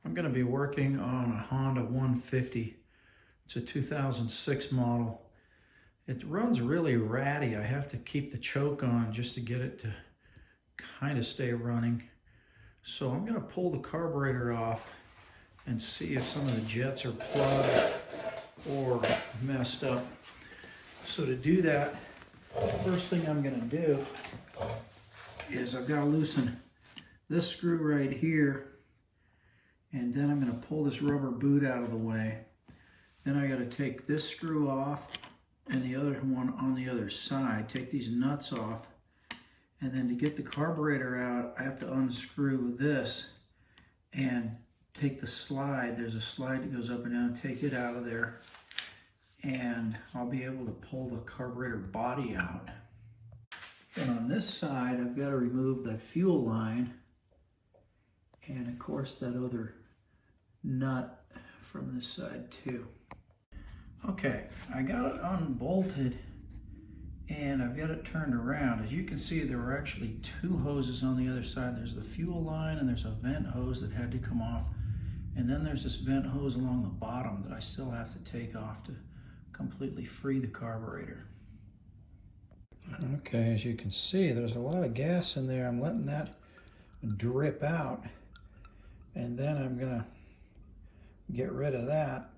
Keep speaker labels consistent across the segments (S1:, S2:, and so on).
S1: I'm going to be working on a Honda 150. It's a 2006 model. It runs really ratty. I have to keep the choke on just to get it to kind of stay running. So I'm going to pull the carburetor off and see if some of the jets are plugged or messed up. So to do that, the first thing I'm going to do is I've got to loosen this screw right here, and then I'm going to pull this rubber boot out of the way. Then I got to take this screw off and the other one on the other side, take these nuts off, and then to get the carburetor out I have to unscrew this and take the slide. There's a slide that goes up and down, take it out of there, and I'll be able to pull the carburetor body out. And on this side I've got to remove the fuel line and of course that other nut from this side too. Okay, I got it unbolted and I've got it turned around. As you can see, there were actually two hoses on the other side. There's the fuel line and there's a vent hose that had to come off. And then there's this vent hose along the bottom that I still have to take off to completely free the carburetor. Okay, as you can see, there's a lot of gas in there. I'm letting that drip out. And then I'm gonna get rid of that.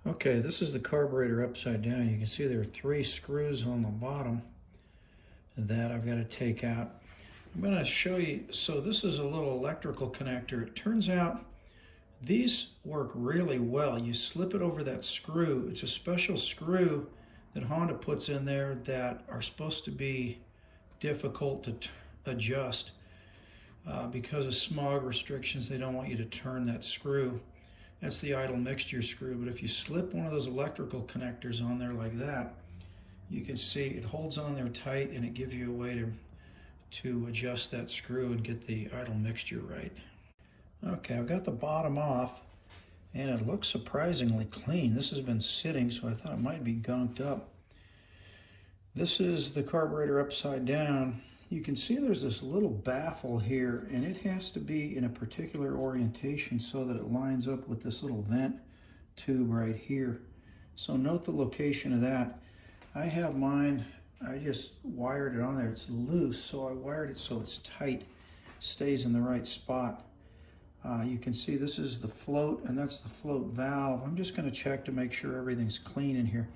S1: Okay, this is the carburetor upside down. You can see there are 3 screws on the bottom that I've got to take out. I'm going to show you, so this is a little electrical connector. It turns out these work really well. You slip it over that screw. It's a special screw that Honda puts in there that are supposed to be difficult to adjust. Because of smog restrictions, they don't want you to turn that screw. That's the idle mixture screw, but if you slip one of those electrical connectors on there like that, you can see it holds on there tight and it gives you a way to adjust that screw and get the idle mixture right. Okay, I've got the bottom off and it looks surprisingly clean. This has been sitting, so I thought it might be gunked up. This is the carburetor upside down. You can see there's this little baffle here, and it has to be in a particular orientation so that it lines up with this little vent tube right here. So note the location of that. I have mine, I just wired it on there. It's loose, so I wired it so it's tight, stays in the right spot. You can see this is the float, and that's the float valve. I'm just going to check to make sure everything's clean in here.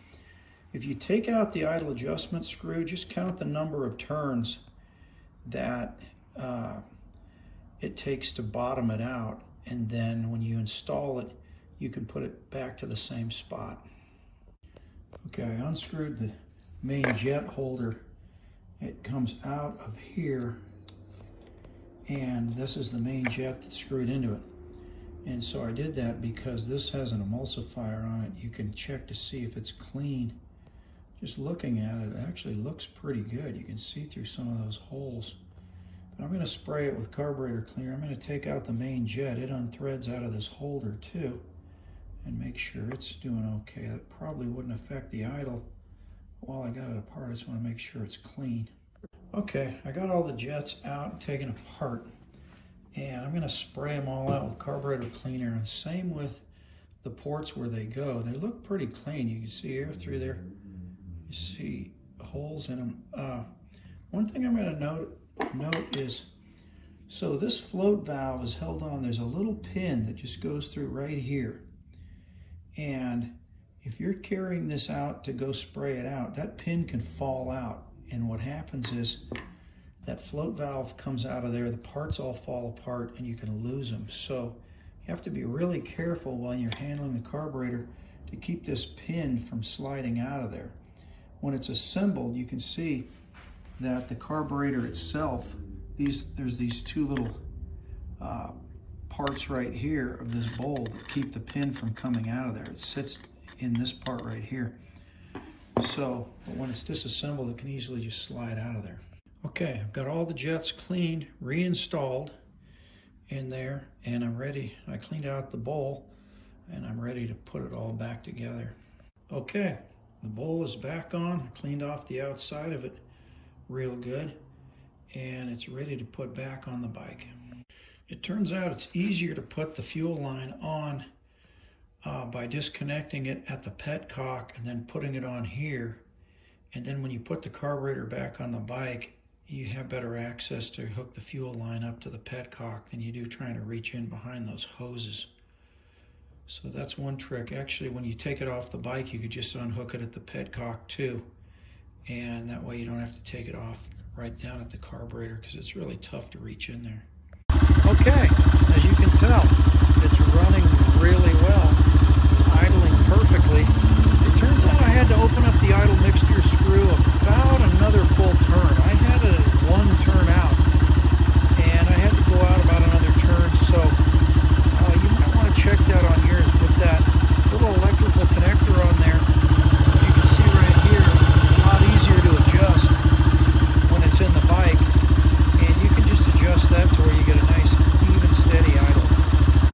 S1: If you take out the idle adjustment screw, just count the number of turns that it takes to bottom it out, and then when you install it you can put it back to the same spot. Okay, I unscrewed the main jet holder. It comes out of here, and this is the main jet that's screwed into it. And so I did that because this has an emulsifier on it. You can check to see if it's clean. Just looking at it, it actually looks pretty good. You can see through some of those holes. But I'm going to spray it with carburetor cleaner. I'm going to take out the main jet. It unthreads out of this holder too, and make sure it's doing okay. That probably wouldn't affect the idle while I got it apart. I just want to make sure it's clean. Okay, I got all the jets out and taken apart, and I'm going to spray them all out with carburetor cleaner, and same with the ports where they go. They look pretty clean. You can see air through there. You see holes in them. One thing I'm going to note is, so this float valve is held on. There's a little pin that just goes through right here. And if you're carrying this out to go spray it out, that pin can fall out. And what happens is that float valve comes out of there, the parts all fall apart, and you can lose them. So you have to be really careful while you're handling the carburetor to keep this pin from sliding out of there. When it's assembled, you can see that the carburetor itself, there's these 2 little parts right here of this bowl that keep the pin from coming out of there. It sits in this part right here. So, but when it's disassembled, it can easily just slide out of there. Okay, I've got all the jets cleaned, reinstalled in there, and I'm ready. I cleaned out the bowl, and I'm ready to put it all back together. Okay, the bowl is back on. I cleaned off the outside of it real good, and it's ready to put back on the bike. It turns out it's easier to put the fuel line on by disconnecting it at the petcock and then putting it on here. And then when you put the carburetor back on the bike, you have better access to hook the fuel line up to the petcock than you do trying to reach in behind those hoses. So that's one trick. Actually, when you take it off the bike, you could just unhook it at the petcock too. And that way you don't have to take it off right down at the carburetor because it's really tough to reach in there. Okay.